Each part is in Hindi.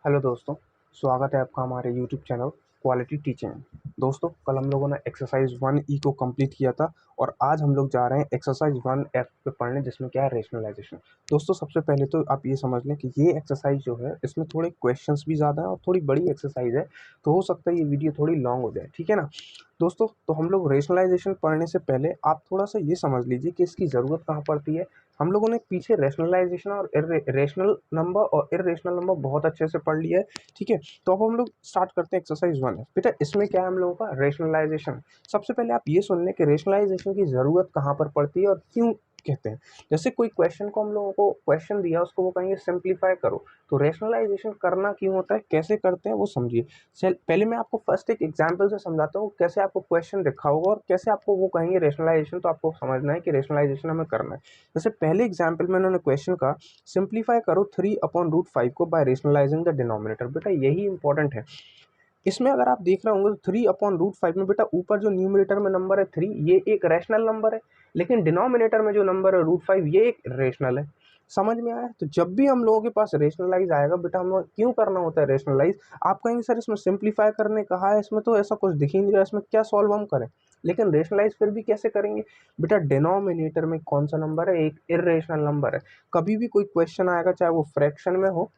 हेलो दोस्तों, स्वागत है आपका हमारे यूट्यूब चैनल क्वालिटी टीचिंग। दोस्तों, कल हम लोगों ने एक्सरसाइज 1E को कंप्लीट किया था और आज हम लोग जा रहे हैं एक्सरसाइज 1F पे पढ़ने, जिसमें क्या है रेशनलाइजेशन। दोस्तों, सबसे पहले तो आप ये समझ लें कि ये एक्सरसाइज जो है इसमें थोड़े क्वेश्चंस भी ज़्यादा हैं और थोड़ी बड़ी एक्सरसाइज है, तो हो सकता है ये वीडियो थोड़ी लॉन्ग हो जाए, ठीक है ना। दोस्तों, तो हम लोग रेशनलाइजेशन पढ़ने से पहले आप थोड़ा सा ये समझ लीजिए कि इसकी ज़रूरत कहाँ पड़ती है। हम लोगों ने पीछे रेशनलाइजेशन और रेशनल नंबर और इरेशनल नंबर बहुत अच्छे से पढ़ लिया है, ठीक है। तो अब हम लोग स्टार्ट करते हैं एक्सरसाइज 1। बेटा, इसमें क्या है हम लोगों का रेशनलाइजेशन। सबसे पहले आप ये सुन लें कि रेशनलाइजेशन की ज़रूरत कहाँ पर पड़ती है और क्यों कहते हैं। जैसे कोई क्वेश्चन को हम लोगों को क्वेश्चन दिया, उसको वो कहेंगे सिंप्लीफाई करो, तो रेशनलाइजेशन करना क्यों होता है, कैसे करते हैं वो समझिए। पहले मैं आपको फर्स्ट एक एग्जांपल से समझाता हूँ कैसे आपको क्वेश्चन दिखा होगा और कैसे आपको वो कहेंगे रेशनलाइजेशन, तो आपको समझना है कि रेशनलाइजेशन हमें करना है। जैसे पहले एग्जाम्पल में उन्होंने क्वेश्चन का सिंप्लीफाई करो 3/√5 को बाय रेशनलाइजिंग द डिनोमिनेटर। बेटा, यही इंपॉर्टेंट है। इसमें अगर आप देख रहे होंगे तो 3/√5 में बेटा ऊपर जो न्यूमरेटर में नंबर है 3, ये एक रैशनल नंबर है, लेकिन डिनोमिनेटर में जो नंबर है √5, ये एक रेशनल है। समझ में आया। तो जब भी हम लोगों के पास रेशनलाइज आएगा, बेटा हम लोग क्यों करना होता है रेशनलाइज। आप कहेंगे सर इसमें सिंप्लीफाई करने कहा है, इसमें तो ऐसा कुछ दिख ही नहीं रहा, इसमें क्या सॉल्व हम करें। लेकिन रेशनलाइज फिर भी कैसे करेंगे। बेटा, डिनोमिनेटर में कौन सा नंबर है, एक इरेशनल नंबर है। कभी भी कोई क्वेश्चन आएगा, चाहे वो फ्रैक्शन में हो,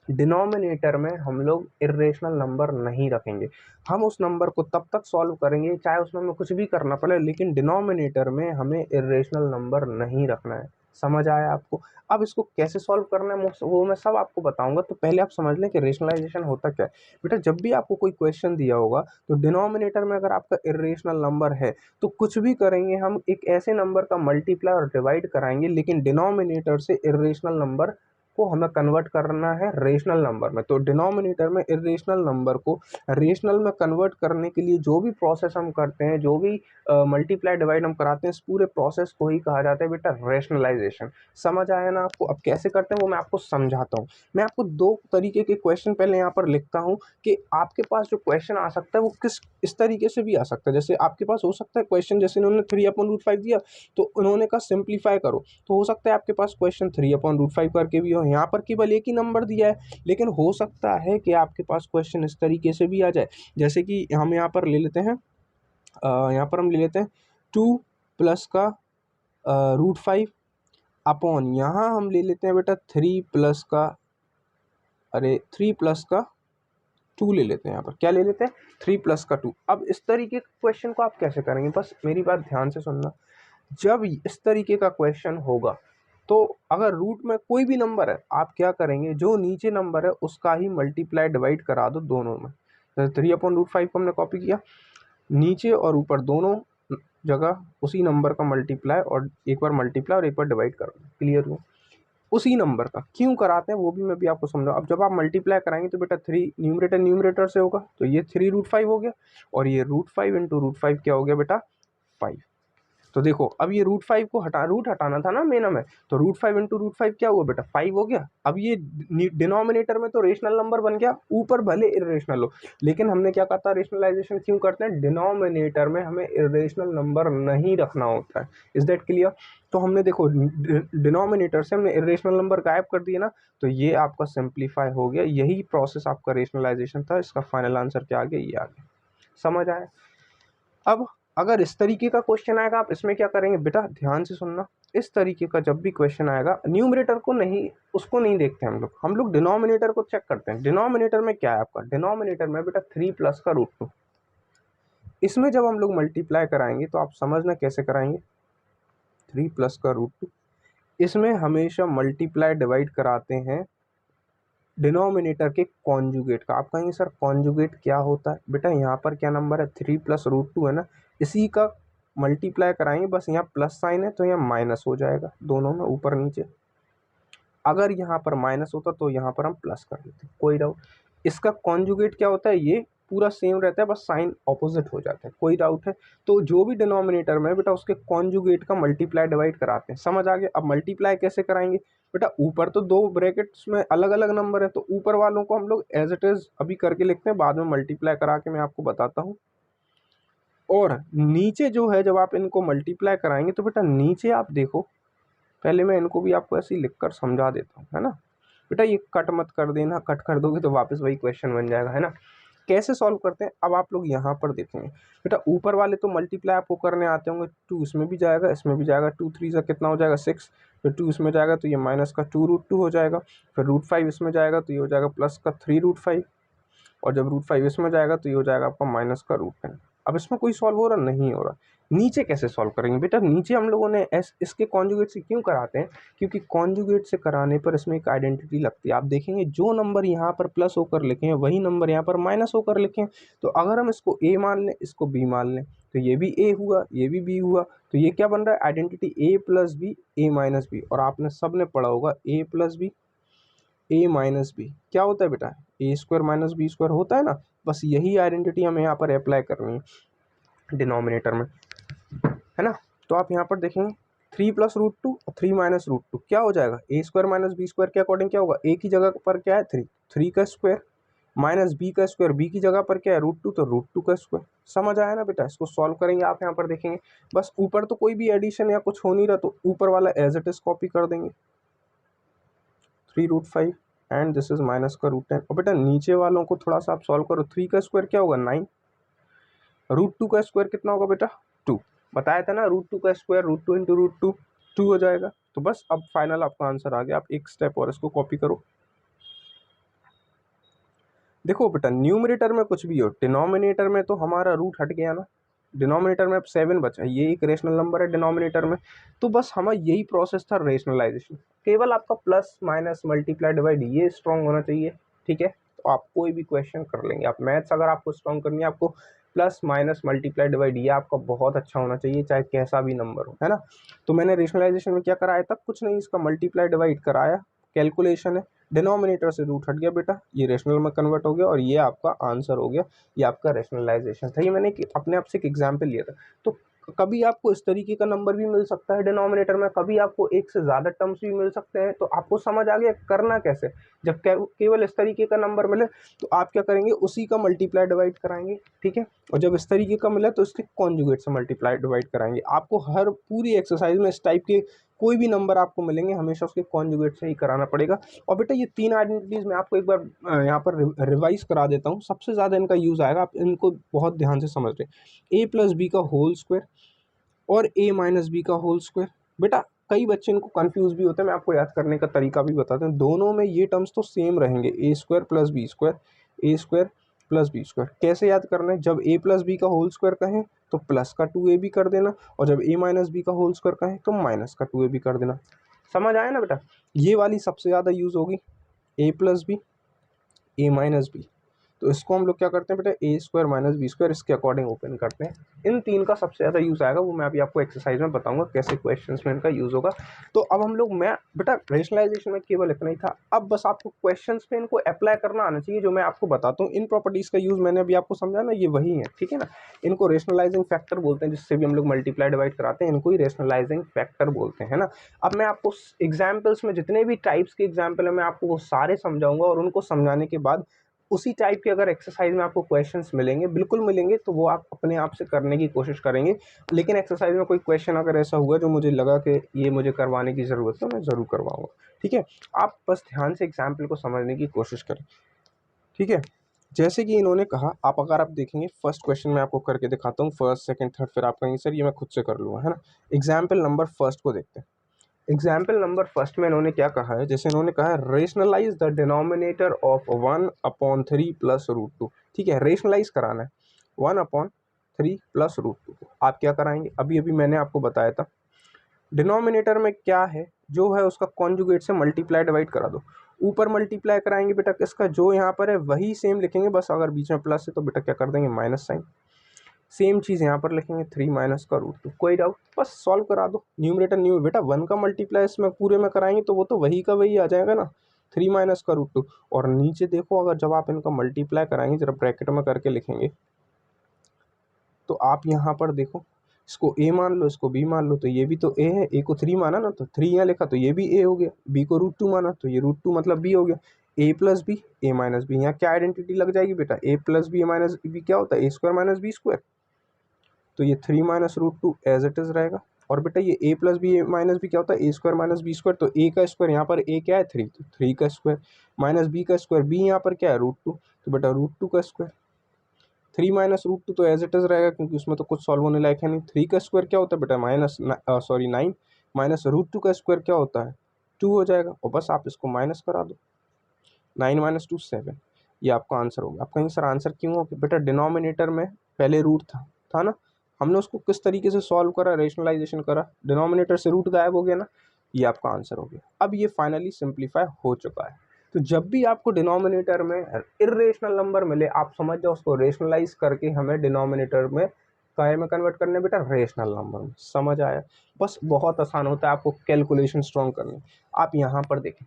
डिनोमिनेटर में हम लोग इरेशनल नंबर नहीं रखेंगे। हम उस नंबर को तब तक सॉल्व करेंगे चाहे उसमें हमें कुछ भी करना पड़े, लेकिन डिनोमिनेटर में हमें इरेशनल नंबर नहीं रखना है। समझ आया आपको। अब इसको कैसे सॉल्व करना है वो मैं सब आपको बताऊंगा। तो पहले आप समझ लें कि रेशनलाइजेशन होता क्या है। बेटा, जब भी आपको कोई क्वेश्चन दिया होगा तो डिनोमिनेटर में अगर आपका इरेशनल नंबर है तो कुछ भी करेंगे हम एक ऐसे नंबर का मल्टीप्लाई और डिवाइड कराएंगे, लेकिन डिनोमिनेटर से इरेशनल नंबर को हमें कन्वर्ट करना है रेशनल नंबर में। तो डिनोमिनेटर में इरेशनल नंबर को रेशनल में कन्वर्ट करने के लिए जो भी प्रोसेस हम करते हैं, जो भी मल्टीप्लाई डिवाइड हम कराते हैं, इस पूरे प्रोसेस को ही कहा जाता है बेटा रेशनलाइजेशन। समझ आया ना आपको। अब कैसे करते हैं वो मैं आपको समझाता हूँ। मैं आपको दो तरीके के क्वेश्चन पहले यहाँ पर लिखता हूँ कि आपके पास जो क्वेश्चन आ सकता है वो किस इस तरीके से भी आ सकता है। जैसे आपके पास हो सकता है क्वेश्चन, जैसे इन्होंने 3/√5 दिया तो उन्होंने कहा सिंप्लीफाई करो, तो हो सकता है आपके पास क्वेश्चन 3/√5 करके भी हो। यहाँ पर केवल एक ही नंबर दिया है, लेकिन हो सकता है कि आपके पास क्वेश्चन इस तरीके से भी आ जाए। जैसे कि हम यहाँ पर ले लेते हैं, यहाँ पर हम ले लेते हैं 2 प्लस का √5 अपॉन, यहाँ हम ले लेते हैं बेटा 3 प्लस का 2 ले लेते हैं। यहाँ पर क्या ले लेते हैं, 3 प्लस का 2। अब इस तरीके के क्वेश्चन को आप कैसे करेंगे, बस मेरी बात ध्यान से सुनना। जब इस तरीके का क्वेश्चन होगा तो अगर रूट में कोई भी नंबर है, आप क्या करेंगे, जो नीचे नंबर है उसका ही मल्टीप्लाई डिवाइड करा दो दोनों में। जैसे 3/√5 को हमने कॉपी किया, नीचे और ऊपर दोनों जगह उसी नंबर का मल्टीप्लाई, और एक बार मल्टीप्लाई और एक बार डिवाइड कर दो। क्लियर हुआ। उसी नंबर का क्यों कराते हैं वो भी मैं भी आपको समझाऊँ। अब जब आप मल्टीप्लाई कराएंगे तो बेटा 3 न्यूमरेटर न्यूमरेटर से होगा, तो ये 3√5 हो गया, और ये √5 इंटू √5 क्या हो गया बेटा 5। तो देखो, अब ये √5 को रूट हटाना था ना मेन में, तो √5 इंटू √5 क्या हुआ बेटा 5 हो गया। अब ये डिनोमिनेटर में तो रेशनल नंबर बन गया, ऊपर भले इरेशनल हो, लेकिन हमने क्या कहा था, रेशनलाइजेशन क्यों करते हैं, डिनोमिनेटर में हमें इरेशनल नंबर नहीं रखना होता है। Is that clear. तो हमने देखो डिनोमिनेटर से हमने इरेशनल नंबर गायब कर दिया ना, तो ये आपका सिंप्लीफाई हो गया। यही प्रोसेस आपका रेशनलाइजेशन था। इसका फाइनल आंसर क्या आ गया, ये आ गया। समझ आया। अब अगर इस तरीके का क्वेश्चन आएगा, आप इसमें क्या करेंगे बेटा, ध्यान से सुनना। इस तरीके का जब भी क्वेश्चन आएगा, न्यूमरेटर को नहीं, उसको नहीं देखते हम लोग डिनोमिनेटर को चेक करते हैं। डिनोमिनेटर में क्या है आपका, डिनोमिनेटर में बेटा 3 प्लस का √2। इसमें जब हम लोग मल्टीप्लाई कराएंगे तो आप समझना कैसे कराएंगे। 3 प्लस का √2, इसमें हमेशा मल्टीप्लाई डिवाइड कराते हैं डिनोमिनेटर के कॉन्जुगेट का। आप कहेंगे सर कॉन्जुगेट क्या होता है। बेटा, यहाँ पर क्या नंबर है, 3 प्लस √2 है ना, इसी का मल्टीप्लाई कराएंगे, बस यहाँ प्लस साइन है तो यहाँ माइनस हो जाएगा दोनों में, ऊपर नीचे। अगर यहाँ पर माइनस होता तो यहाँ पर हम प्लस कर देते, कोई डाउट। इसका कॉन्जुगेट क्या होता है, ये पूरा सेम रहता है, बस साइन ऑपोजिट हो जाता है, कोई डाउट है। तो जो भी डिनोमिनेटर में बेटा उसके कॉन्जुगेट का मल्टीप्लाई डिवाइड कराते हैं। समझ आ गया। अब मल्टीप्लाई कैसे कराएंगे बेटा, ऊपर तो दो ब्रैकेट्स में अलग अलग नंबर है, तो ऊपर वालों को हम लोग एज इट इज अभी करके लिखते हैं, बाद में मल्टीप्लाई करा के मैं आपको बताता हूँ। और नीचे जो है, जब आप इनको मल्टीप्लाई कराएंगे तो बेटा नीचे आप देखो, पहले मैं इनको भी आपको ऐसे ही लिख कर समझा देता हूँ, है ना। बेटा ये कट मत कर देना, कट कर दोगे तो वापस वही क्वेश्चन बन जाएगा, है ना। कैसे सॉल्व करते हैं अब आप लोग यहाँ पर देखेंगे। बेटा ऊपर वाले तो मल्टीप्लाई आपको करने आते होंगे, 2 इसमें भी जाएगा, इसमें भी जाएगा, 2 3 का कितना हो जाएगा 6, फिर 2 इसमें जाएगा तो ये माइनस का 2√2 हो जाएगा, फिर √5 इसमें जाएगा तो ये हो जाएगा प्लस का 3√5, और जब √5 इसमें जाएगा तो ये हो जाएगा आपका माइनस का √10। अब इसमें कोई सॉल्व हो रहा नहीं हो रहा। नीचे कैसे सॉल्व करेंगे बेटा, नीचे हम लोगों ने इसके कॉन्जुगेट से क्यों कराते हैं, क्योंकि कॉन्जुगेट से कराने पर इसमें एक आइडेंटिटी लगती है। आप देखेंगे जो नंबर यहाँ पर प्लस होकर लिखे हैं वही नंबर यहाँ पर माइनस होकर लिखे हैं। तो अगर हम इसको ए मान लें, इसको बी मान लें, तो ये भी ए हुआ, ये भी बी हुआ, तो ये क्या बन रहा है identity A plus b, a minus b. और आपने सब ने पढ़ा होगा ए plus b, a minus b क्या होता है बेटा, ए स्क्वायर माइनस बी स्क्वायर होता है ना। बस यही आइडेंटिटी हमें यहाँ पर अप्लाई करनी है डिनोमिनेटर में, है ना। तो आप यहाँ पर देखेंगे 3 + √2 और 3 - √2 क्या हो जाएगा, ए स्क्वायर माइनस बी स्क्वायर के अकॉर्डिंग क्या होगा, ए की जगह पर क्या है 3, 3 का स्क्वायर माइनस बी का स्क्वायर, बी की जगह पर क्या है √2, तो √2 का स्क्वायर। समझ आया ना बेटा। इसको सॉल्व करेंगे आप यहाँ पर देखेंगे, बस ऊपर तो कोई भी एडिशन या कुछ हो नहीं रहा तो ऊपर वाला एज इट इज कॉपी कर देंगे, 3√5 एंड दिस इज माइनस का √10। और बेटा नीचे वालों को थोड़ा सा आप सॉल्व करो, 3 का स्क्वायर क्या होगा 9, √2 का स्क्वायर कितना होगा बेटा 2, बताया था ना √2 का स्क्वायर √2 इंटू √2 2 हो जाएगा। तो बस अब फाइनल आपका आंसर आ गया। आप एक स्टेप और इसको कॉपी करो। देखो बेटा न्यूमरेटर में कुछ भी हो, डिनोमिनेटर में तो हमारा रूट हट गया ना, डिनोमिनेटर में अब 7 बचा, ये एक रेशनल नंबर है डिनोमिनेटर में। तो बस हमारा यही प्रोसेस था रेशनलाइजेशन, केवल आपका प्लस माइनस मल्टीप्लाई डिवाइड ये स्ट्रॉन्ग होना चाहिए, ठीक है। तो आप कोई भी क्वेश्चन कर लेंगे। आप मैथ्स अगर आपको स्ट्रॉन्ग करनी है, आपको प्लस माइनस मल्टीप्लाई डिवाइड ये आपका बहुत अच्छा होना चाहिए, चाहे कैसा भी नंबर हो, है ना। तो मैंने रेशनलाइजेशन में क्या कराया था, कुछ नहीं, इसका मल्टीप्लाई डिवाइड कराया, कैलकुलेशन है, डिनोमिनेटर से रूट हट गया बेटा, ये रेशनल में कन्वर्ट हो गया और ये आपका आंसर हो गया। ये आपका रेशनलाइजेशन था। ये मैंने अपने आप से एक एग्जाम्पल लिया था। तो कभी आपको इस तरीके का नंबर भी मिल सकता है डिनोमिनेटर में, कभी आपको एक से ज़्यादा टर्म्स भी मिल सकते हैं। तो आपको समझ आ गया करना कैसे। जब केवल इस तरीके का नंबर मिले तो आप क्या करेंगे, उसी का मल्टीप्लाई डिवाइड कराएंगे, ठीक है। और जब इस तरीके का मिला तो इसके कॉन्जुगेट से मल्टीप्लाई डिवाइड कराएंगे। आपको हर पूरी एक्सरसाइज में इस टाइप के कोई भी नंबर आपको मिलेंगे हमेशा उसके कॉन्जुगेट से ही कराना पड़ेगा। और बेटा ये 3 आइडेंटिटीज़ मैं आपको एक बार यहाँ पर रिवाइज करा देता हूँ, सबसे ज़्यादा इनका यूज़ आएगा, आप इनको बहुत ध्यान से समझ रहे। ए प्लस बी का होल स्क्वायर और ए माइनस बी का होल स्क्वायर। बेटा कई बच्चे इनको कंफ्यूज भी होते हैं, मैं आपको याद करने का तरीका भी बताता हूँ। दोनों में ये टर्म्स तो सेम रहेंगे, ए स्क्वायर प्लस बी स्क्वायर, ए स्क्वायर प्लस बी स्क्वायर। कैसे याद करना है, जब ए प्लस बी का होल स्क्वायर कहें तो प्लस का 2ab कर देना, और जब ए माइनस बी का होल स्क्वायर कहें तो माइनस का 2ab कर देना। समझ आया ना बेटा। ये वाली सबसे ज़्यादा यूज़ होगी, ए plus b, a minus B. तो इसको हम लोग क्या करते हैं बेटा, ए स्क्वायर माइनस बी स्क्वायर, इसके अकॉर्डिंग ओपन करते हैं। इन 3 का सबसे ज़्यादा यूज़ आएगा, वो मैं अभी आपको एक्सरसाइज में बताऊंगा कैसे क्वेश्चंस में इनका यूज़ होगा। तो अब हम लोग, मैं बेटा रेशनलाइजेशन में केवल इतना ही था। अब बस आपको क्वेश्चंस पे इनको अप्लाई करना आना चाहिए, जो मैं आपको बताता हूँ। इन प्रॉपर्टीज़ का यूज़ मैंने अभी आपको समझा ना, ये वही है, ठीक है ना। इनको रेशनलाइजिंग फैक्टर बोलते हैं, जिससे भी हम लोग मल्टीप्लाई डिवाइड कराते हैं, इनको ही रेशनलाइजिंग फैक्टर बोलते हैं ना। अब मैं आपको एग्जाम्पल्स में जितने भी टाइप्स के एग्जाम्पल है मैं आपको वो सारे समझाऊंगा, और उनको समझाने के बाद उसी टाइप के अगर एक्सरसाइज में आपको क्वेश्चंस मिलेंगे, बिल्कुल मिलेंगे, तो वो आप अपने आप से करने की कोशिश करेंगे। लेकिन एक्सरसाइज में कोई क्वेश्चन अगर ऐसा हुआ जो मुझे लगा कि ये मुझे करवाने की ज़रूरत है, मैं ज़रूर करवाऊंगा, ठीक है। आप बस ध्यान से एग्जाम्पल को समझने की कोशिश करें, ठीक है। जैसे कि इन्होंने कहा, अगर आप देखेंगे फर्स्ट क्वेश्चन मैं आपको करके दिखाता हूँ, फर्स्ट सेकंड थर्ड, फिर आप कहेंगे सर ये मैं खुद से कर लूँगा, है ना। एग्जाम्पल नंबर फर्स्ट को देखते हैं। एग्जाम्पल नंबर फर्स्ट में इन्होंने क्या कहा है, जैसे इन्होंने कहा है rationalise the denominator of 1/3 plus √2, ठीक है। रेशनलाइज कराना है 1/3 प्लस √2। आप क्या कराएंगे, अभी अभी मैंने आपको बताया था, डिनोमिनेटर में क्या है जो है उसका कॉन्जुगेट से मल्टीप्लाई डिवाइड करा दो। ऊपर मल्टीप्लाई कराएंगे बेटा किसका, जो यहाँ पर है वही सेम लिखेंगे, बस अगर बीच में प्लस है तो बेटा क्या कर देंगे माइनस साइन। सेम चीज़ यहाँ पर लिखेंगे 3 माइनस का √2। कोई डाउट, बस सॉल्व करा दो। न्यूमरेटर न्यू बेटा 1 का मल्टीप्लाई इसमें पूरे में कराएंगे तो वो तो वही का वही आ जाएगा ना, 3 माइनस का √2। और नीचे देखो, अगर जब आप इनका मल्टीप्लाई कराएंगे, जरा ब्रैकेट में करके लिखेंगे, तो आप यहाँ पर देखो, इसको a मान लो, इसको b मान लो, तो ये भी तो a है, a को 3 माना ना तो 3 यहाँ लिखा, तो ये भी a हो गया। b को √2 माना तो ये √2 मतलब b हो गया। a plus b, a minus b, यहाँ क्या आइडेंटिटी लग जाएगी बेटा, a plus b minus b क्या होता है, a square minus b square. तो ये 3 माइनस √2 एज इट इज़ रहेगा। और बेटा ये a plus b minus b क्या होता है, a square minus b square. तो a का स्क्वायर यहाँ पर a क्या है 3, तो 3 का स्क्वायर माइनस b का स्क्वायर, b यहाँ पर क्या है √2, तो बेटा √2 का स्क्वायर। 3 माइनस √2 तो एज इट इज रहेगा क्योंकि उसमें तो कुछ सॉल्व होने लायक है नहीं। 3 का स्क्वायर क्या होता है बेटा नाइन माइनस √2 का स्क्वायर क्या होता है 2 हो जाएगा, और बस आप इसको माइनस करा दो। 9 माइनस 2 7, ये आपका आंसर होगा। आप कहेंगे सर आंसर क्यों हो, बेटा डिनोमिनेटर में पहले रूट था ना, हमने उसको किस तरीके से सॉल्व करा, रेशनलाइजेशन करा, डिनोमिनेटर से रूट गायब हो गया ना, ये आपका आंसर हो गया। अब ये फाइनली सिंप्लीफाई हो चुका है। तो जब भी आपको डिनोमिनेटर में इर्रेशनल नंबर मिले, आप समझ जाओ उसको रेशनलाइज करके हमें डिनोमिनेटर में काय में कन्वर्ट करने बेटा, रेशनल नंबर में। समझ आया, बस बहुत आसान होता है आपको कैलकुलेशन स्ट्रॉन्ग करनी। आप यहाँ पर देखें,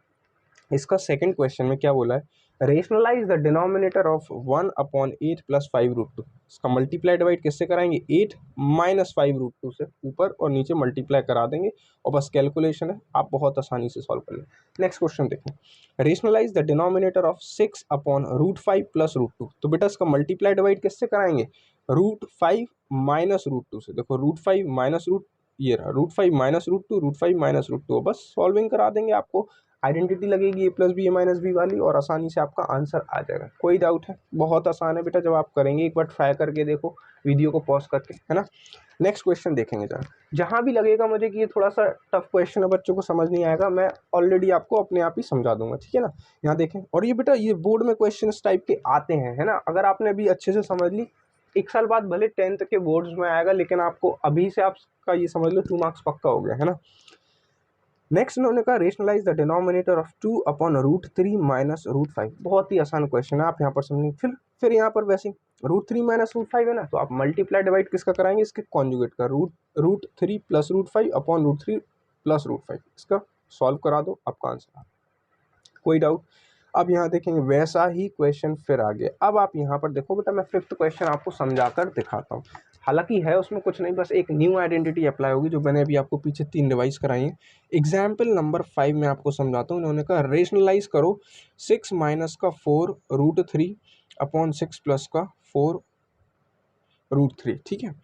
इसका सेकंड क्वेश्चन में क्या बोला है, rationalise the denominator of 1/8 plus 5√2। इसका मल्टीप्लाई डिवाइड किससे कराएंगे, 8 माइनस 5√2 से, ऊपर और नीचे मल्टीप्लाई करा देंगे और बस कैलकुलेशन है, आप बहुत आसानी से सॉल्व कर लें। नेक्स्ट क्वेश्चन देखें, rationalise the denominator of 6/√5 plus √2। तो बेटा इसका मल्टीप्लाई डिवाइड किससे कराएंगे, √5 माइनस √2 से। देखो √5 माइनस ये रहा √5 माइनस √2, √5 माइनस √2, बस सॉल्विंग करा देंगे, आपको आइडेंटिटी लगेगी ए plus b a minus B वाली, और आसानी से आपका आंसर आ जाएगा। कोई डाउट है, बहुत आसान है बेटा, जब आप करेंगे एक बार ट्राई करके देखो वीडियो को पॉज करके, है ना। नेक्स्ट क्वेश्चन देखेंगे जरा, जहां भी लगेगा मुझे कि ये थोड़ा सा टफ क्वेश्चन है, बच्चों को समझ नहीं आएगा, मैं ऑलरेडी आपको अपने आप ही समझा दूंगा, ठीक है ना। यहाँ देखें, और ये बेटा ये बोर्ड में क्वेश्चन टाइप के आते हैं, है ना, अगर आपने अभी अच्छे से समझ ली, एक साल बाद भले 10th के बोर्ड्स में आएगा, लेकिन आपको अभी से आपका ये समझ लो 2 मार्क्स पक्का हो गया, है ना। नेक्स्ट उन्होंने कहा rationalise the denominator of 2/√3 minus √5। बहुत ही आसान क्वेश्चन है, आप यहाँ पर समझेंगे। फिर यहाँ पर वैसे √3 माइनस √5 है ना, तो आप मल्टीप्लाई डिवाइड किसका कराएंगे, इसके कॉन्जुगेट का, √3 प्लस √5 अपॉन √3 प्लस √5, इसका सॉल्व करा दो, आपका आंसर। कोई डाउट। अब यहाँ देखेंगे वैसा ही क्वेश्चन फिर आ गया। अब आप यहाँ पर देखो बेटा, मैं 5th क्वेश्चन आपको समझाकर दिखाता हूँ, हालांकि है उसमें कुछ नहीं, बस एक न्यू आइडेंटिटी अप्लाई होगी जो मैंने अभी आपको पीछे 3 रिवाइज कराई है। एग्जाम्पल नंबर 5 में आपको समझाता हूँ। उन्होंने कहा रेशनलाइज करो 6 माइनस का 4 √3 अपॉन 6 प्लस का 4 √3, ठीक है।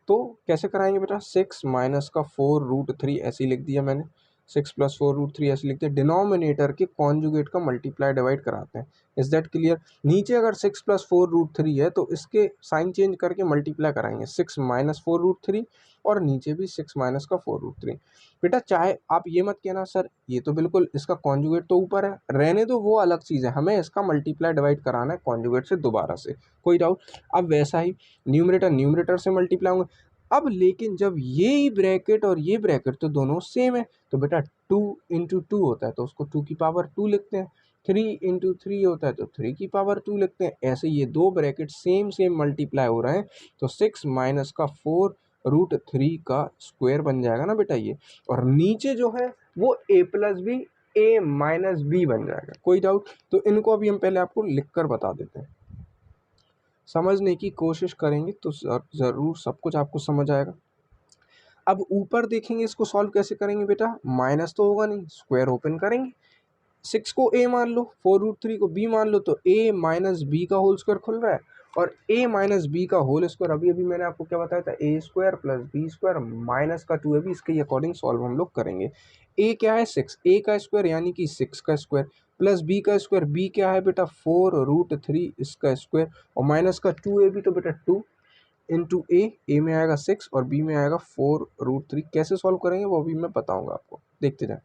तो कैसे कराएंगे बेटा, 6 माइनस का 4 √3 ऐसे ही लिख दिया मैंने, 6 प्लस 4 √3 ऐसे लिखते हैं, डिनोमिनेटर के कॉन्जुगेट का मल्टीप्लाई डिवाइड कराते हैं। Is that clear. नीचे अगर 6 प्लस 4 √3 है तो इसके साइन चेंज करके मल्टीप्लाई कराएंगे, 6 माइनस 4 √3, और नीचे भी 6 माइनस का 4 √3। बेटा चाहे आप ये मत कहना सर ये तो बिल्कुल इसका कॉन्जुगेट तो ऊपर है, रहने दो, वो अलग चीज़ है, हमें इसका मल्टीप्लाई डिवाइड कराना है कॉन्जुगेट से दोबारा से। कोई डाउट। अब वैसा ही न्यूमरेटर से मल्टीप्लाई होंगे। अब लेकिन जब ये ब्रैकेट और ये ब्रैकेट तो दोनों सेम है, तो बेटा 2 इंटू 2 होता है तो उसको 2 की पावर 2 लिखते हैं, 3 इंटू 3 होता है तो 3 की पावर 2 लिखते हैं। ऐसे ये दो ब्रैकेट सेम मल्टीप्लाई हो रहे हैं, तो 6 माइनस का 4 √3 का स्क्वायर बन जाएगा ना बेटा ये, और नीचे जो है वो a plus b a minus b बन जाएगा। कोई डाउट। तो इनको अभी हम पहले आपको लिख कर बता देते हैं, समझने की कोशिश करेंगे तो ज़रूर सब कुछ आपको समझ आएगा। अब ऊपर देखेंगे इसको सॉल्व कैसे करेंगे बेटा, माइनस तो होगा नहीं, स्क्वायर ओपन करेंगे, 6 को a मान लो, 4 √3 को b मान लो, तो a माइनस बी का होल स्क्वायर खुल रहा है, और a माइनस बी का होल स्क्वायर अभी अभी मैंने आपको क्या बताया था, a square plus b square minus का 2ab, इसके अकॉर्डिंग सॉल्व हम लोग करेंगे। a क्या है 6, a का स्क्वायर यानी कि 6 का स्क्वायर, प्लस b का स्क्वायर, b क्या है बेटा 4 √3 इसका स्क्वायर, और माइनस का 2ab, तो बेटा 2 इंटू ए में आएगा 6 और b में आएगा 4 √3। कैसे सॉल्व करेंगे वो अभी मैं बताऊंगा आपको, देखते जाए।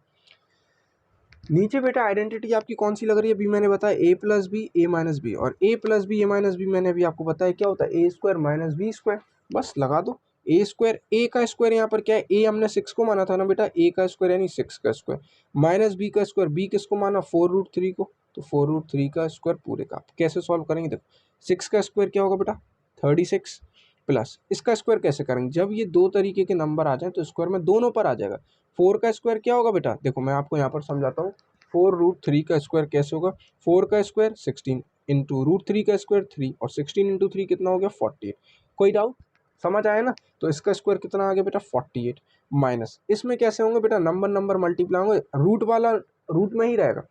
नीचे बेटा आइडेंटिटी आपकी कौन सी लग रही है, अभी मैंने बताया a plus b a minus b, और a plus b a minus b मैंने अभी आपको बताया क्या होता है, a square minus b square, बस लगा दो। a स्क्वायर, a का स्क्वायर यहाँ पर क्या है, a हमने 6 को माना था ना बेटा, a का स्क्वायर यानी 6 का स्क्वायर, माइनस बी का स्क्वायर, b किसको माना 4 √3 को, तो 4 √3 का स्क्वायर पूरे का। कैसे सॉल्व करेंगे, देखो 6 का स्क्वायर क्या होगा बेटा 36, प्लस इसका स्क्वायर कैसे करेंगे, जब ये दो तरीके के नंबर आ जाए तो स्क्वायर में दोनों पर आ जाएगा। 4 का स्क्वायर क्या होगा बेटा, देखो मैं आपको यहाँ पर समझाता हूँ, 4 √3 का स्क्वायर कैसे होगा, 4 का स्क्वायर 16 इंटू √3 का स्क्वायर 3, और 16 इंटू 3 कितना हो गया 48। कोई डाउट, समझ आया ना। तो इसका स्क्वायर कितना आ गया बेटा 48, माइनस इसमें कैसे होंगे बेटा, नंबर मल्टीप्लाई होंगे, रूट वाला रूट में ही रहेगा,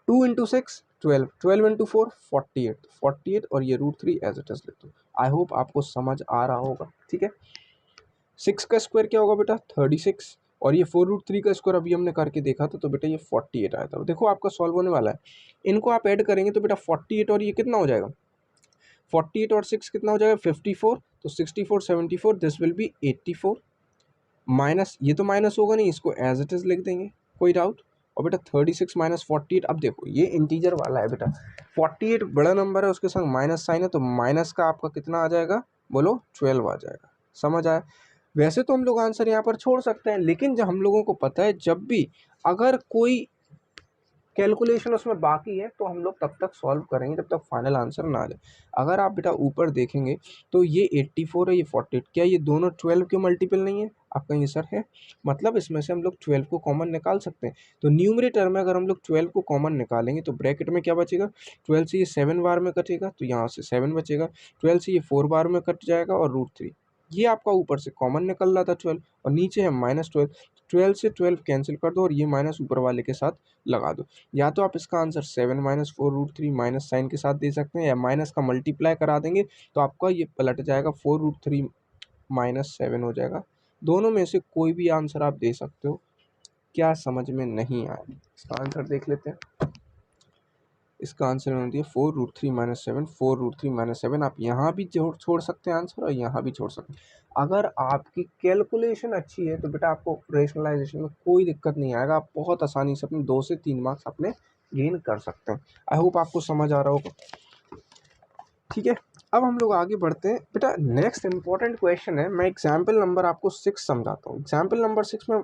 2 इंटू 6 12, 12 इंटू 4 48, 48 और ये √3 एज इट इज लिख दो। आई होप आपको समझ आ रहा होगा, ठीक है। 6 का स्क्वायर क्या होगा बेटा 36, और ये 4√3 का स्क्वायर अभी हमने करके देखा था, तो बेटा ये 48 आया था। देखो आपका सॉल्व होने वाला है, इनको आप ऐड करेंगे तो बेटा 48 और ये कितना हो जाएगा, 48 और 6 कितना हो जाएगा 54, तो 64 74 दिस विल बी 84, माइनस ये तो माइनस होगा नहीं, इसको एज इट इज लिख देंगे, कोई डाउट। और बेटा 36 माइनस 48, अब देखो ये इंटीजर वाला है बेटा, 48 बड़ा नंबर है, उसके संग माइनस साइन है, तो माइनस का आपका कितना आ जाएगा, बोलो 12 आ जाएगा। समझ आया। वैसे तो हम लोग आंसर यहाँ पर छोड़ सकते हैं, लेकिन जब हम लोगों को पता है जब भी अगर कोई कैलकुलेशन उसमें बाकी है तो हम लोग तब तक सॉल्व करेंगे जब तक फाइनल आंसर ना आ जाए। अगर आप बेटा ऊपर देखेंगे तो ये 84 है, ये 48, क्या ये दोनों 12 के मल्टीपल नहीं है, आपका ये सर है, मतलब इसमें से हम लोग 12 को कॉमन निकाल सकते हैं। तो न्यूमरेटर में अगर हम लोग 12 को कॉमन निकालेंगे तो ब्रैकेट में क्या बचेगा, 12 से ये 7 बार में कटेगा तो यहाँ से 7 बचेगा, 12 से ये 4 बार में कट जाएगा और √3, ये आपका ऊपर से कॉमन निकल रहा था 12, और नीचे है -12, 12 से 12 कैंसिल कर दो और ये माइनस ऊपर वाले के साथ लगा दो। या तो आप इसका आंसर 7 माइनस 4√3 माइनस साइन के साथ दे सकते हैं, या माइनस का मल्टीप्लाई करा देंगे तो आपका ये पलट जाएगा 4√3 -7 हो जाएगा। दोनों में से कोई भी आंसर आप दे सकते हो। क्या समझ में नहीं आया, इसका आंसर देख लेते हैं। इसका आंसर होना चाहिए 4√3 -7, 4√3 -7। आप यहाँ भी छोड़ सकते हैं आंसर और यहाँ भी छोड़ सकते हैं। अगर आपकी कैलकुलेशन अच्छी है तो बेटा आपको रेशनलाइजेशन में कोई दिक्कत नहीं आएगा, आप बहुत आसानी से अपने 2 से 3 मार्क्स अपने गेन कर सकते हैं। आई होप आपको समझ आ रहा होगा। ठीक है, अब हम लोग आगे बढ़ते हैं। बेटा नेक्स्ट इंपॉर्टेंट क्वेश्चन है, मैं एग्जाम्पल नंबर आपको 6 समझाता हूँ। एग्जाम्पल नंबर 6 में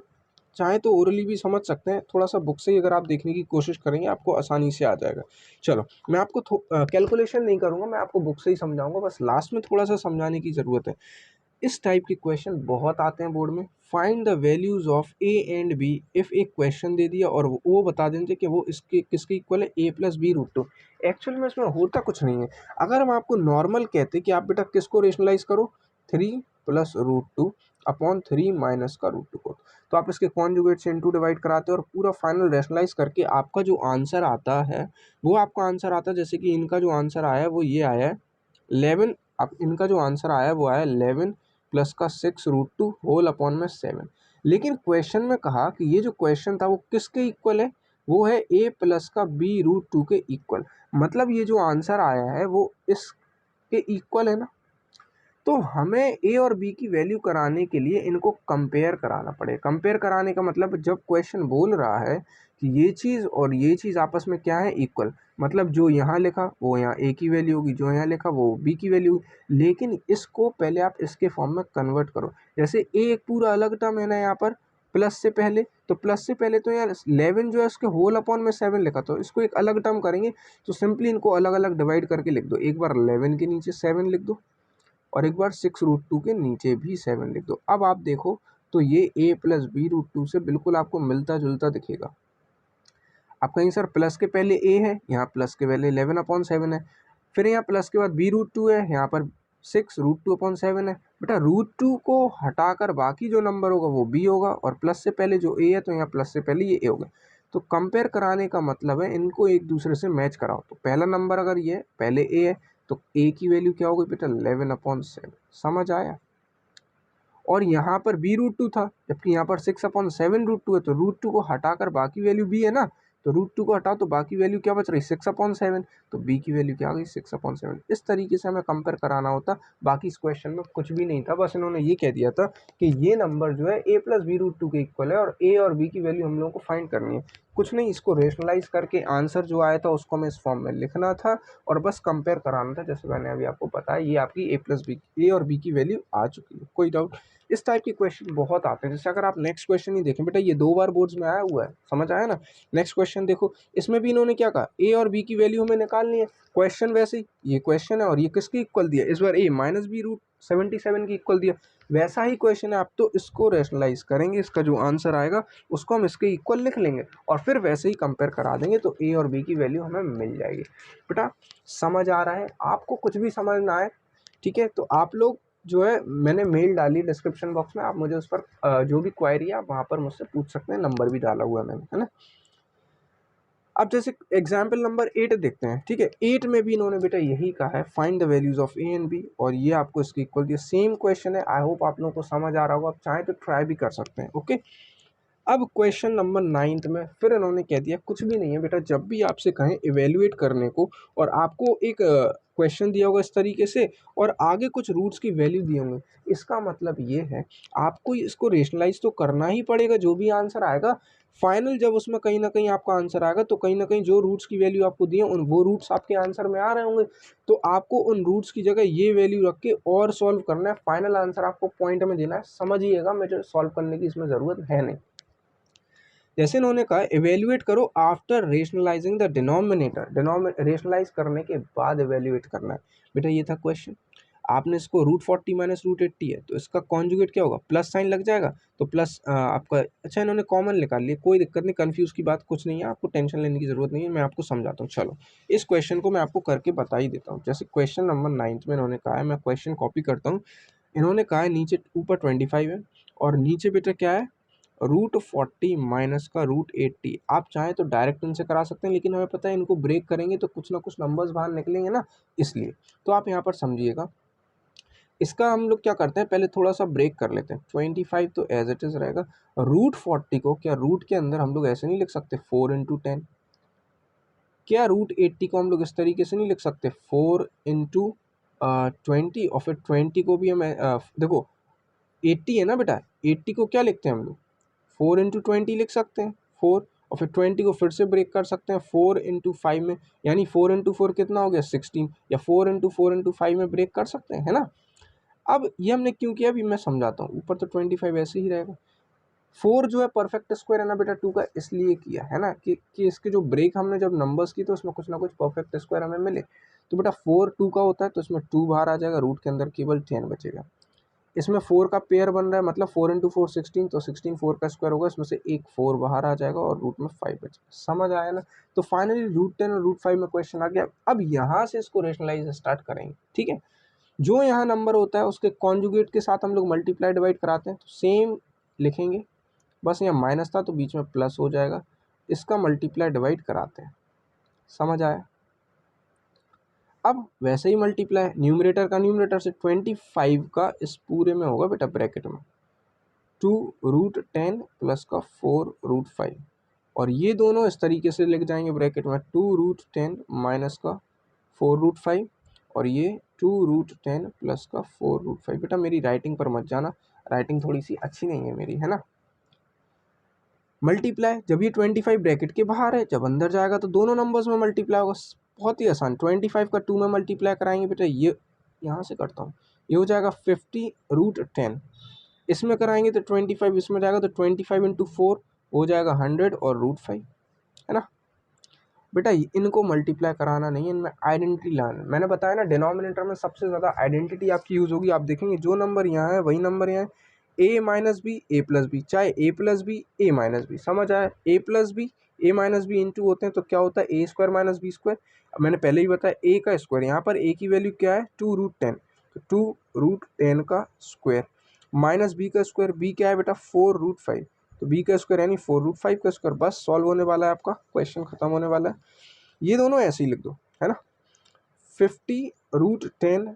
चाहे तो ओरली भी समझ सकते हैं, थोड़ा सा बुक से ही अगर आप देखने की कोशिश करेंगे आपको आसानी से आ जाएगा। चलो मैं आपको कैलकुलेशन नहीं करूँगा, मैं आपको बुक से ही समझाऊंगा, बस लास्ट में थोड़ा सा समझाने की ज़रूरत है। इस टाइप के क्वेश्चन बहुत आते हैं बोर्ड में। Find the values of a and b, if एक क्वेश्चन दे दिया और वो बता देंगे कि वो इसके किसके इक्वल है, a+b√2। एक्चुअल में इसमें होता कुछ नहीं है। अगर हम आपको नॉर्मल कहते कि आप बेटा किसको रेशनलाइज करो, 3 + √2 अपॉन 3 माइनस का √2 को, तो आप इसके कॉन्जुगेट से इनटू डिवाइड कराते हो और पूरा फाइनल रेशनलाइज करके आपका जो आंसर आता है वो आपका आंसर आता है, जैसे कि इनका जो आंसर आया है वो ये आया है 11। अब इनका जो आंसर आया वो आया 11 प्लस का 6√2 होल अपॉन में 7। लेकिन क्वेश्चन में कहा कि ये जो क्वेश्चन था वो किसके इक्वल है, वो है a+ का b√2 के इक्वल। मतलब ये जो आंसर आया है वो इसके इक्वल है ना। तो हमें ए और बी की वैल्यू कराने के लिए इनको कंपेयर कराना पड़ेगा। कंपेयर कराने का मतलब जब क्वेश्चन बोल रहा है कि ये चीज़ और ये चीज़ आपस में क्या है, इक्वल, मतलब जो यहाँ लिखा वो यहाँ ए की वैल्यू होगी, जो यहाँ लिखा वो बी की वैल्यू होगी। लेकिन इसको पहले आप इसके फॉर्म में कन्वर्ट करो। जैसे ए एक पूरा अलग टर्म है ना यहाँ पर प्लस से पहले, तो प्लस से पहले तो यार 11 जो है उसके होल अपॉन में 7 लिखा, तो इसको एक अलग टर्म करेंगे तो सिंपली इनको अलग अलग डिवाइड करके लिख दो। एक बार 11 के नीचे 7 लिख दो और एक बार 6√2 के नीचे भी 7 लिख दो। अब आप देखो तो ये a+b√2 से बिल्कुल आपको मिलता जुलता दिखेगा। आप कहीं सर प्लस के पहले a है, यहाँ प्लस के पहले 11/7 है, फिर यहाँ प्लस के बाद b√2 है, यहाँ पर 6√2/7 है। बेटा √2 को हटाकर बाकी जो नंबर होगा वो b होगा, और प्लस से पहले जो a है तो यहाँ प्लस से पहले ये a होगा। तो कंपेयर कराने का मतलब है इनको एक दूसरे से मैच कराओ। तो पहला नंबर अगर ये है, पहले a है, तो a की वैल्यू क्या होगी बेटा 11/7। समझ आया। और यहाँ पर b√2 था, जबकि यहाँ पर 6/7 √2 है, तो √2 को हटाकर बाकी वैल्यू b है ना, तो √2 को हटाओ तो बाकी वैल्यू क्या बच रही 6/7, तो b की वैल्यू क्या आ गई 6/7। इस तरीके से हमें कंपेयर कराना होता। बाकी इस क्वेश्चन में कुछ भी नहीं था, बस इन्होंने ये कह दिया था कि ये नंबर जो है a+b√2 के इक्वल है और a और b की वैल्यू हम लोगों को फाइंड करनी है। कुछ नहीं, इसको रेशनलाइज करके आंसर जो आया था उसको हमें इस फॉर्म में लिखना था और बस कंपेयर कराना था। जैसे मैंने अभी आपको बताया, ये आपकी a और b की वैल्यू आ चुकी है। कोई डाउट। इस टाइप के क्वेश्चन बहुत आते हैं। जैसे अगर आप नेक्स्ट क्वेश्चन ही देखें, बेटा ये 2 बार बोर्ड्स में आया हुआ है, समझ आया ना। नेक्स्ट क्वेश्चन देखो, इसमें भी इन्होंने क्या कहा, ए और बी की वैल्यू हमें निकालनी है। क्वेश्चन वैसे ही, ये क्वेश्चन है और ये किसकी इक्वल दिया, इस बार a-b√77 की इक्वल दिया। वैसा ही क्वेश्चन है, आप तो इसको रेशनलाइज करेंगे, इसका जो आंसर आएगा उसको हम इसके इक्वल लिख लेंगे और फिर वैसे ही कंपेयर करा देंगे, तो ए और बी की वैल्यू हमें मिल जाएगी। बेटा समझ आ रहा है आपको, कुछ भी समझ ना आए ठीक है तो आप लोग जो है, मैंने मेल डाली डिस्क्रिप्शन बॉक्स में, आप मुझे उस पर जो भी क्वायरी है आप वहाँ पर मुझसे पूछ सकते हैं, नंबर भी डाला हुआ है मैंने, है ना। अब जैसे एग्जाम्पल नंबर 8 देखते हैं, ठीक है। 8 में भी इन्होंने बेटा यही कहा है, find the values of a and b, और ये आपको इसकी इक्वल दिया। सेम क्वेश्चन है, आई होप आप लोगों को समझ आ रहा होगा, आप चाहें तो ट्राई भी कर सकते हैं, ओके। अब क्वेश्चन नंबर 9 में फिर इन्होंने कह दिया कुछ भी नहीं है बेटा, जब भी आपसे कहें इवेल्युएट करने को और आपको एक क्वेश्चन दिया होगा इस तरीके से और आगे कुछ रूट्स की वैल्यू दिए होंगे, इसका मतलब ये है आपको इसको रेशनलाइज तो करना ही पड़ेगा। जो भी आंसर आएगा फाइनल, जब उसमें कहीं ना कहीं आपका आंसर आएगा तो कहीं ना कहीं जो रूट्स की वैल्यू आपको दिए उन वो रूट्स आपके आंसर में आ रहे होंगे, तो आपको उन रूट्स की जगह ये वैल्यू रख के और सॉल्व करना है। फाइनल आंसर आपको पॉइंट में देना है, समझिएगा, मुझे सॉल्व करने की इसमें ज़रूरत है नहीं। जैसे इन्होंने कहा इवेल्युएट करो after rationalising the denominator, rationalise करने के बाद इवेल्युएट करना है। बेटा ये था क्वेश्चन, आपने इसको √40 माइनस √80 है तो इसका कॉन्जुगेट क्या होगा, प्लस साइन लग जाएगा, तो प्लस आपका, अच्छा इन्होंने कॉमन निकाल लिया, कोई दिक्कत नहीं, कंफ्यूज की बात कुछ नहीं है, आपको टेंशन लेने की जरूरत नहीं है, मैं आपको समझाता हूँ। चलो इस क्वेश्चन को मैं आपको करके बता ही देता हूँ। जैसे क्वेश्चन नंबर 9 में इन्होंने कहा है, मैं क्वेश्चन कॉपी करता हूँ। इन्होंने कहा है नीचे ऊपर 25 है और नीचे बेटा क्या है, √40 माइनस का √80। आप चाहें तो डायरेक्ट इनसे करा सकते हैं, लेकिन हमें पता है इनको ब्रेक करेंगे तो कुछ ना कुछ नंबर्स बाहर निकलेंगे ना, इसलिए। तो आप यहाँ पर समझिएगा, इसका हम लोग क्या करते हैं, पहले थोड़ा सा ब्रेक कर लेते हैं। 25 तो एज इट इज रहेगा, √40 को क्या रूट के अंदर हम लोग ऐसे नहीं लिख सकते 4 × 10, क्या √80 को हम लोग इस तरीके से नहीं लिख सकते 4 × 20, और फिर 20 को भी हम देखो 80 है ना बेटा, 80 को क्या लिखते हैं हम लोग 4 × 20 लिख सकते हैं 4, और फिर 20 को फिर से ब्रेक कर सकते हैं 4 × 5 में, यानी 4 × 4 कितना हो गया 16, या 4 × 5 में ब्रेक कर सकते हैं, है ना। अब ये हमने क्यों किया अभी मैं समझाता हूँ। ऊपर तो 25 ऐसे ही रहेगा, 4 जो है परफेक्ट स्क्वायर है ना बेटा 2 का, इसलिए किया है ना कि इसके जो ब्रेक हमने जब नंबर्स की तो उसमें कुछ ना कुछ परफेक्ट स्क्वायर हमें मिले। तो बेटा 4 2 का होता है तो इसमें 2 बाहर आ जाएगा, रूट के अंदर केवल 10 बचेगा। इसमें 4 का पेयर बन रहा है, मतलब 4 × 4 16, तो 16 4 का स्क्वायर होगा, इसमें से एक 4 बाहर आ जाएगा और रूट में 5 बचेगा। समझ आया ना। तो फाइनली √10 और √5 में क्वेश्चन आ गया। अब यहाँ से इसको रेशनलाइज स्टार्ट करेंगे, ठीक है। जो यहाँ नंबर होता है उसके कॉन्जुगेट के साथ हम लोग मल्टीप्लाई डिवाइड कराते हैं, तो सेम लिखेंगे, बस यहाँ माइनस था तो बीच में प्लस हो जाएगा, इसका मल्टीप्लाई डिवाइड कराते हैं। समझ आया। अब वैसे ही मल्टीप्लाई न्यूमरेटर का न्यूमरेटर से 25 का इस पूरे में होगा बेटा ब्रैकेट में 2 √10 प्लस का 4 √5, और ये दोनों इस तरीके से लिख जाएंगे ब्रैकेट में 2 √10 माइनस का 4 √5, और ये 2 √10 प्लस का 4 √5। बेटा मेरी राइटिंग पर मत जाना, राइटिंग थोड़ी सी अच्छी नहीं है मेरी, है ना। मल्टीप्लाई, जब ये 25 ब्रैकेट के बाहर है, जब अंदर जाएगा तो दोनों नंबर्स में मल्टीप्लाई होगा। बहुत ही आसान, 25 का 2 में मल्टीप्लाई कराएंगे बेटा, ये यहाँ से करता हूँ, ये हो जाएगा 50 √10, इसमें कराएंगे तो 25 इसमें जाएगा तो 25 × 4 हो जाएगा 100 और √5, है ना। बेटा इनको मल्टीप्लाई कराना नहीं है, इनमें आइडेंटिटी लाना। मैंने बताया ना डिनोमिनेटर में सबसे ज़्यादा आइडेंटिटी आपकी यूज़ होगी। आप देखेंगे जो नंबर यहाँ है वही नंबर यहाँ है, a minus b a plus b, चाहे a plus b a minus b, समझ आया। a plus b a minus b into होते हैं तो क्या होता है a square minus b square. मैंने पहले ही बताया a का स्क्वायर, यहाँ पर a की वैल्यू क्या है 2 √10, तो 2 √10 का स्क्वायर माइनस b का स्क्वायर, b क्या है बेटा 4 √5, तो b का स्क्वायर यानी 4 √5 का स्क्वायर। बस सॉल्व होने वाला है, आपका क्वेश्चन खत्म होने वाला है। ये दोनों ऐसे ही लिख दो, है ना। 50 √10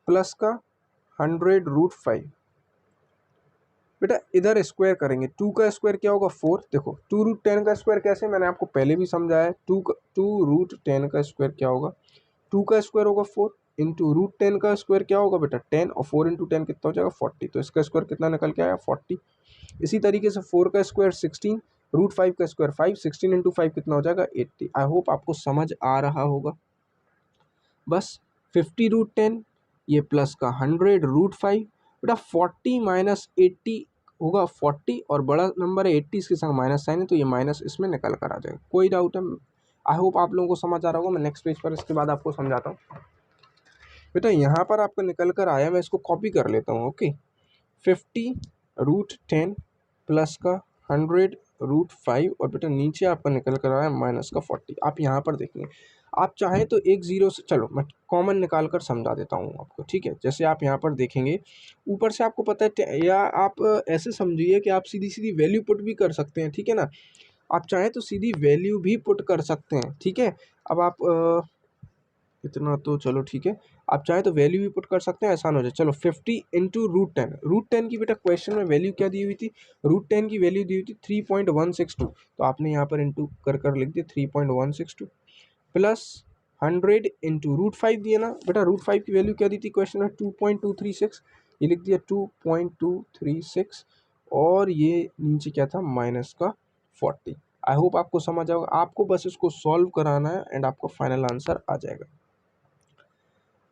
प्लस का 100 √5, बेटा इधर स्क्वायर करेंगे, 2 का स्क्वायर क्या होगा 4, देखो 2 √10 का स्क्वायर कैसे, मैंने आपको पहले भी समझाया है। 2 √10 का स्क्वायर क्या होगा, 2 का स्क्वायर होगा 4 इंटू √10 का स्क्वायर क्या होगा बेटा 10, और 4 × 10 कितना हो जाएगा 40, तो इसका स्क्वायर कितना निकल के आया 40। इसी तरीके से 4 का स्क्वायर 16, √5 का स्क्वायर 5, 16 × 5 कितना हो जाएगा 80। आई होप आपको समझ आ रहा होगा। बस 50 √10 ये प्लस का 100 √5, बेटा 40 माइनस 80 होगा 40, और बड़ा नंबर है 80, इसके संग माइनस साइन है तो ये माइनस इसमें निकल कर आ जाएगा। कोई डाउट है? आई होप आप लोगों को समझ आ रहा होगा। मैं नेक्स्ट पेज पर इसके बाद आपको समझाता हूँ। बेटा यहाँ पर आपका निकल कर आया, मैं इसको कॉपी कर लेता हूँ, ओके। 50 √10 प्लस का 100 √5, और बेटा नीचे आपका निकल कर आया माइनस का 40। आप यहाँ पर देखेंगे, आप चाहें तो एक जीरो से, चलो मैं कॉमन निकाल कर समझा देता हूँ आपको, ठीक है। जैसे आप यहाँ पर देखेंगे ऊपर से आपको पता है, या आप ऐसे समझिए कि आप सीधी सीधी वैल्यू पुट भी कर सकते हैं, ठीक है ना। आप चाहें तो सीधी वैल्यू भी पुट कर सकते हैं, ठीक है। अब आप इतना तो चलो ठीक है, आप चाहें तो वैल्यू भी पुट कर सकते हैं, आसान हो जाए। चलो 50 इंटू रूट 10, रूट 10 की बेटा क्वेश्चन में वैल्यू क्या दी हुई थी, रूट 10 की वैल्यू दी हुई थी 3.162, तो आपने यहाँ पर इंटू कर लिख दिया 3.162 प्लस 100 इंटू रूट 5 दिया ना बेटा, रूट 5 की वैल्यू क्या दी थी क्वेश्चन में 2.236, ये लिख दिया 2.236 और ये नीचे क्या था माइनस का 40। आई होप आपको समझ आएगा, आपको बस इसको सॉल्व कराना है एंड आपको फाइनल आंसर आ जाएगा,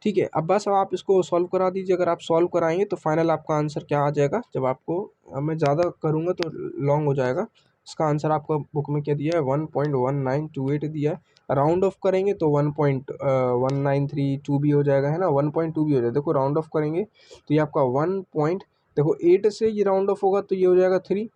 ठीक है। अब बस आप इसको सॉल्व करा दीजिए, अगर आप सॉल्व कराएंगे तो फाइनल आपका आंसर क्या आ जाएगा। जब आपको मैं ज़्यादा करूँगा तो लॉन्ग हो जाएगा। इसका आंसर आपका बुक में क्या दिया है 1.1928 दिया है, राउंड ऑफ करेंगे तो 1.1932 भी हो जाएगा, है ना, 1.2 भी हो जाएगा। देखो राउंड ऑफ करेंगे तो ये आपका देखो 8 से ये राउंड ऑफ होगा तो ये हो जाएगा 3,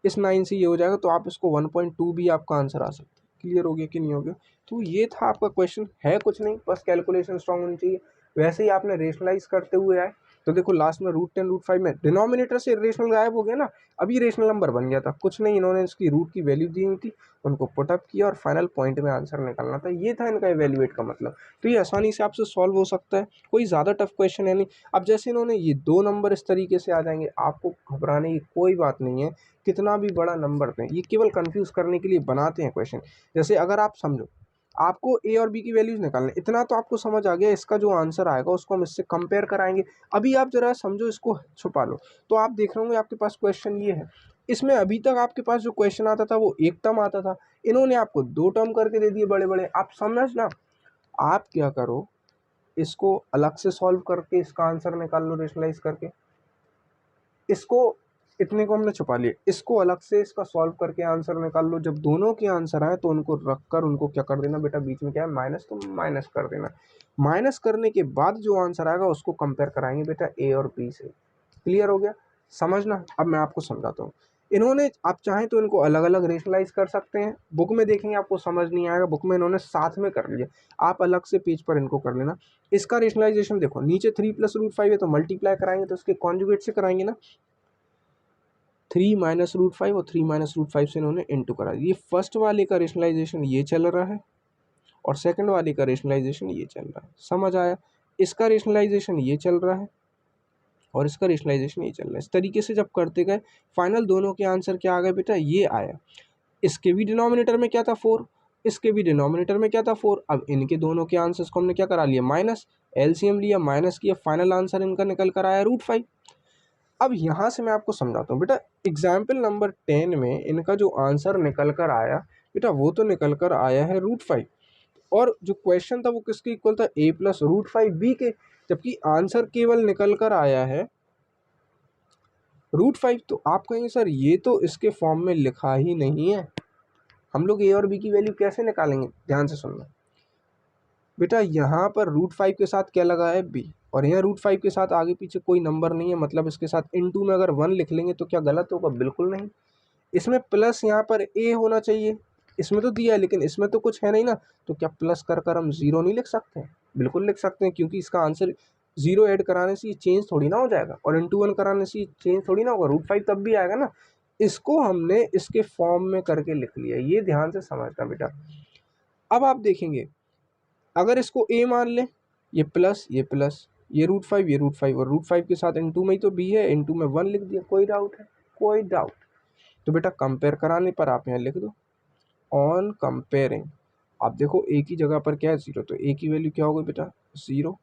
इस 9 से ये हो जाएगा, तो आप इसको 1.2 भी आपका आंसर आ सकता है। क्लियर हो गया कि नहीं हो गया। तो ये था आपका क्वेश्चन, है कुछ नहीं, बस कैलकुलेशन स्ट्रांग होनी चाहिए। वैसे ही आपने रेशनलाइज करते हुए आए तो देखो लास्ट में रूट 10 रूट 5 में डिनोमिनेटर से रेशनल गायब हो गया ना, अभी रेशनल नंबर बन गया था। कुछ नहीं, इन्होंने इसकी रूट की वैल्यू दी हुई थी, उनको पुटअप किया और फाइनल पॉइंट में आंसर निकालना था। ये था इनका इवेल्युएट का मतलब। तो ये आसानी से आपसे सॉल्व हो सकता है, कोई ज़्यादा टफ क्वेश्चन है नहीं। अब जैसे इन्होंने ये 2 नंबर इस तरीके से आ जाएंगे, आपको घबराने की कोई बात नहीं है। कितना भी बड़ा नंबर दें, ये केवल कंफ्यूज करने के लिए बनाते हैं क्वेश्चन। जैसे अगर आप समझो आपको ए और बी की वैल्यूज निकालने, इतना तो आपको समझ आ गया, इसका जो आंसर आएगा उसको हम इससे कंपेयर कराएंगे। अभी आप जरा समझो, इसको छुपा लो तो आप देख रहे होंगे आपके पास क्वेश्चन ये है, इसमें अभी तक आपके पास जो क्वेश्चन आता था वो एक टर्म आता था, इन्होंने आपको 2 टर्म करके दे दिए बड़े बड़े। आप समझना, आप क्या करो, इसको अलग से सॉल्व करके इसका आंसर निकाल लो रेशनलाइज करके, इसको इतने को हमने छुपा लिया, इसको अलग से इसका सॉल्व करके आंसर निकाल लो। जब दोनों के आंसर आए तो उनको रखकर उनको क्या कर देना बेटा, बीच में क्या है माइनस, तो माइनस कर देना। माइनस करने के बाद जो आंसर आएगा उसको कंपेयर कराएंगे बेटा ए और बी से। क्लियर हो गया, समझना। अब मैं आपको समझाता हूँ, इन्होंने आप चाहें तो इनको अलग अलग रेशनलाइज कर सकते हैं, बुक में देखेंगे आपको समझ नहीं आएगा, बुक में इन्होंने साथ में कर लिया, आप अलग से पेज पर इनको कर लेना। इसका रेशनलाइजेशन देखो, नीचे 3 प्लस रूट 5 है तो मल्टीप्लाई कराएंगे तो उसके कॉन्जुगेट से कराएंगे ना, 3 माइनस रूट 5 और 3 माइनस रूट 5 से इन्होंने इंटू करा दिया। ये फर्स्ट वाले का रेशनलाइजेशन ये चल रहा है और सेकंड वाले का रेशनलाइजेशन ये चल रहा है, समझ आया। इसका रेशनलाइजेशन ये चल रहा है और इसका रेशनलाइजेशन ये चल रहा है। इस तरीके से जब करते गए फाइनल दोनों के आंसर क्या आ गए बेटा, ये आया। इसके भी डिनोमिनेटर में क्या था 4, इसके भी डिनोमिनेटर में क्या था 4। अब इनके दोनों के आंसर्स को हमने क्या करा लिया माइनस, एलसीएम लिया, माइनस किया, फाइनल आंसर इनका निकल कर आया रूट 5। अब यहाँ से मैं आपको समझाता हूँ बेटा, एग्जाम्पल नंबर 10 में इनका जो आंसर निकल कर आया बेटा, वो तो निकल कर आया है रूट 5, और जो क्वेश्चन था वो किसके इक्वल था, ए प्लस रूट 5 बी के, जबकि आंसर केवल निकल कर आया है रूट 5। तो आप कहेंगे सर ये तो इसके फॉर्म में लिखा ही नहीं है, हम लोग ए और बी की वैल्यू कैसे निकालेंगे। ध्यान से सुनना बेटा, यहाँ पर रूट 5 के साथ क्या लगा है बी, और यहाँ रूट 5 के साथ आगे पीछे कोई नंबर नहीं है, मतलब इसके साथ इनटू में अगर 1 लिख लेंगे तो क्या गलत होगा, बिल्कुल नहीं। इसमें प्लस यहाँ पर ए होना चाहिए, इसमें तो दिया है लेकिन इसमें तो कुछ है नहीं ना, तो क्या प्लस कर कर हम 0 नहीं लिख सकते हैं, बिल्कुल लिख सकते हैं, क्योंकि इसका आंसर 0 ऐड कराने से ये चेंज थोड़ी ना हो जाएगा, और इंटू 1 कराने से ये चेंज थोड़ी ना होगा, रूट 5 तब भी आएगा ना। इसको हमने इसके फॉर्म में करके लिख लिया, ये ध्यान से समझना बेटा। अब आप देखेंगे अगर इसको ए मान लें, ये प्लस ये प्लस, ये रूट 5 ये रूट 5, और रूट 5 के साथ इंटू में ही तो बी है, इंटू में 1 लिख दिया, कोई डाउट है, कोई डाउट। तो बेटा कंपेयर कराने पर आप यहाँ लिख दो ऑन कंपेयरिंग, आप देखो ए की जगह पर क्या है 0, तो ए की वैल्यू क्या होगी बेटा 0,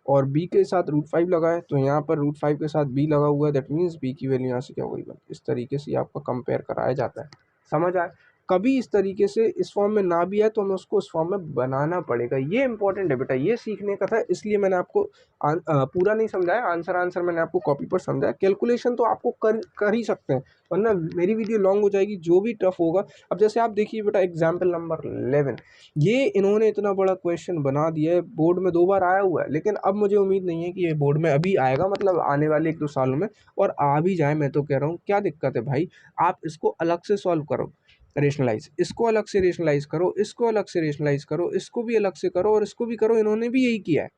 और बी के साथ रूट 5 लगा है तो यहाँ पर रूट 5 के साथ बी लगा हुआ है, दैट मीन्स बी की वैल्यू यहाँ से क्या होगी 1। इस तरीके से आपका कंपेयर कराया जाता है, समझ आए। कभी इस तरीके से इस फॉर्म में ना भी आए तो हमें उसको उस फॉर्म में बनाना पड़ेगा, ये इंपॉर्टेंट है बेटा, ये सीखने का था, इसलिए मैंने आपको पूरा नहीं समझाया, आंसर मैंने आपको कॉपी पर समझाया। कैलकुलेशन तो आपको कर ही सकते हैं, वरना मेरी वीडियो लॉन्ग हो जाएगी, जो भी टफ होगा। अब जैसे आप देखिए बेटा एग्जाम्पल नंबर 11, ये इन्होंने इतना बड़ा क्वेश्चन बना दिया है, बोर्ड में 2 बार आया हुआ है, लेकिन अब मुझे उम्मीद नहीं है कि ये बोर्ड में अभी आएगा, मतलब आने वाले 1-2 सालों में, और आ भी जाए मैं तो कह रहा हूँ क्या दिक्कत है भाई। आप इसको अलग से सॉल्व करो, रेशनलाइज, इसको अलग से रेशनलाइज करो, इसको अलग से रेशनलाइज करो, इसको भी अलग से करो और इसको भी करो। इन्होंने भी यही किया है,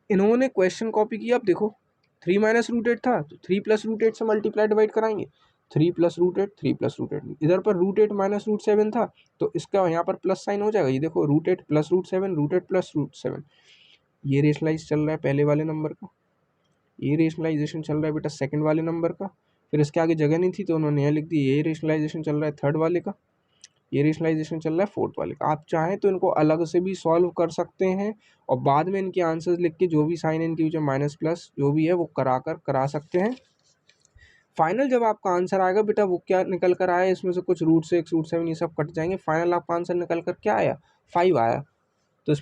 इन्होंने क्वेश्चन कॉपी किया। अब देखो 3 माइनस रूट 8 था तो 3 प्लस रूट 8 से मल्टीप्लाई डिवाइड कराएंगे, 3 plus root eight, 3 plus root eight, इधर पर root eight minus root seven था तो इसका यहाँ पर प्लस साइन हो जाएगा। ये देखो root eight plus root seven, root eight plus root seven, ये रेशनलाइज चल रहा है पहले वाले नंबर का, ये रेशनलाइजेशन चल रहा है बेटा सेकंड वाले नंबर का, फिर इसके आगे जगह नहीं थी तो उन्होंने यहाँ लिख दी, ये रेशनलाइजेशन चल रहा है थर्ड वाले का, ये रेशनलाइजेशन चल रहा है फोर्थ वाले का। आप चाहें तो इनको अलग से भी सॉल्व कर सकते हैं और बाद में इनके आंसर्स लिख के जो भी साइन इनके बीच में माइनस प्लस जो भी है वो करा सकते हैं। फाइनल जब आपका आंसर आएगा बेटा वो क्या निकल कर आया, इसमें से कुछ रूट सिक्स रूट सेवन ये सब कट जाएंगे, फाइनल आपका आंसर निकल कर क्या आया, 5 आया। तो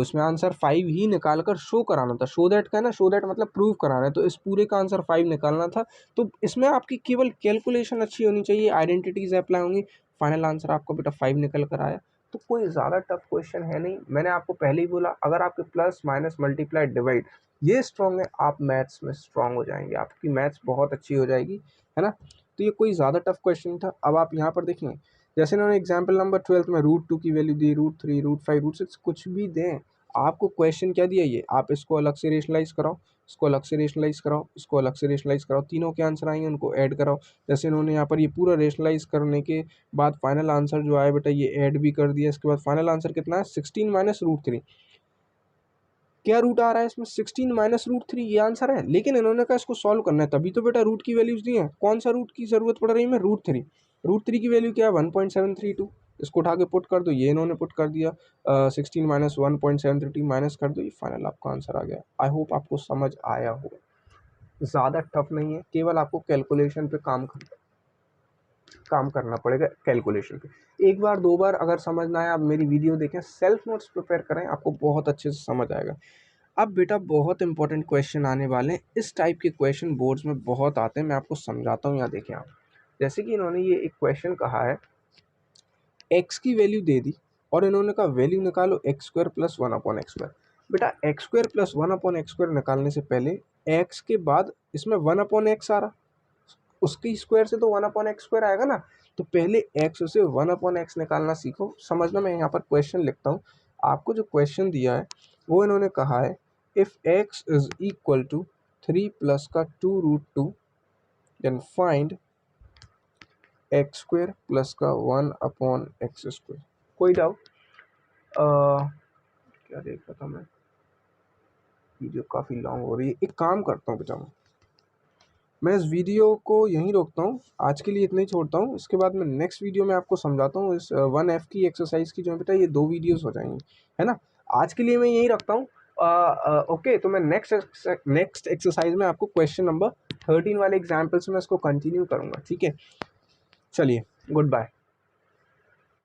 इसमें आंसर 5 ही निकाल कर शो कराना था, शो दैट का है ना, शो दैट मतलब प्रूव कराना है, तो इस पूरे का आंसर 5 निकालना था। तो इसमें आपकी केवल कैलकुलेशन अच्छी होनी चाहिए, आइडेंटिटीज अप्लाई होंगी, फाइनल आंसर आपका बेटा 5 निकल कर आया। तो कोई ज़्यादा टफ क्वेश्चन है नहीं, मैंने आपको पहले ही बोला अगर आपके प्लस माइनस मल्टीप्लाई डिवाइड ये स्ट्रॉन्ग है, आप मैथ्स में स्ट्रॉन्ग हो जाएंगे, आपकी मैथ्स बहुत अच्छी हो जाएगी, है ना। तो ये कोई ज़्यादा टफ क्वेश्चन था। अब आप यहाँ पर देखें, जैसे इन्होंने एग्जाम्पल नंबर 12 में रूट 2 की वैल्यू दी, रूट 3 रूट 5 रूट 6 कुछ भी दें, आपको क्वेश्चन क्या दिया, ये आप इसको अलग से रेशनलाइज कराओ, इसको अलग से रेशनलाइज कराओ, इसको अलग से रेशनलाइज कराओ, तीनों के आंसर आएंगे उनको ऐड कराओ। जैसे इन्होंने यहाँ पर ये पूरा रेशनलाइज करने के बाद फाइनल आंसर जो आया बेटा ये ऐड भी कर दिया, इसके बाद फाइनल आंसर कितना है 16 माइनस रूट 3, क्या रूट आ रहा है इसमें 16 माइनस रूट 3 ये आंसर है। लेकिन इन्होंने कहा इसको सॉल्व करना है, तभी तो बेटा रूट की वैल्यूज दी है, कौन सा रूट की जरूरत पड़ रही है, रूट 3, रूट 3 की वैल्यू क्या है 1.732, इसको उठा के पुट कर दो, ये इन्होंने पुट कर दिया 16 माइनस 1.732 माइनस कर दो, ये फाइनल आपका आंसर आ गया। आई होप आपको समझ आया हो, ज़्यादा टफ नहीं है, केवल आपको कैलकुलेशन पे काम करना पड़ेगा, कैलकुलेशन पे एक बार दो बार अगर समझ ना आए आप मेरी वीडियो देखें, सेल्फ नोट्स प्रिपेयर करें, आपको बहुत अच्छे से समझ आएगा। अब बेटा बहुत इंपॉर्टेंट क्वेश्चन आने वाले हैं, इस टाइप के क्वेश्चन बोर्ड्स में बहुत आते हैं, मैं आपको समझाता हूँ। यहाँ देखें आप, जैसे कि इन्होंने ये एक क्वेश्चन कहा है, एक्स की वैल्यू दे दी और इन्होंने कहा वैल्यू निकालो एक्स स्क्वायर प्लस 1/x²। बेटा एक्स स्क्वायर प्लस 1/x² निकालने से पहले एक्स के बाद इसमें 1/x आ रहा, उसकी स्क्वायर से तो 1/x² आएगा ना, तो पहले एक्स से 1/x निकालना सीखो। समझना, मैं यहाँ पर क्वेश्चन लिखता हूँ, आपको जो क्वेश्चन दिया है वो इन्होंने कहा है if x is equal to 3 plus का 2√2 then find x square plus का 1/x²। कोई डाउट? क्या देख रहा था मैं, वीडियो काफ़ी लॉन्ग हो रही है, एक काम करता हूँ बेटा, मैं इस वीडियो को यहीं रोकता हूँ, आज के लिए इतना ही छोड़ता हूँ, इसके बाद मैं नेक्स्ट वीडियो में आपको समझाता हूँ इस 1F की एक्सरसाइज की जो है बेटा, ये 2 वीडियोस हो जाएंगी, है ना। आज के लिए मैं यहीं रखता हूँ। ओके, तो मैं नेक्स्ट एक्सरसाइज में आपको क्वेश्चन नंबर 13 वाले एग्जाम्पल से मैं इसको कंटिन्यू करूँगा, ठीक है। चलिए, गुड बाय।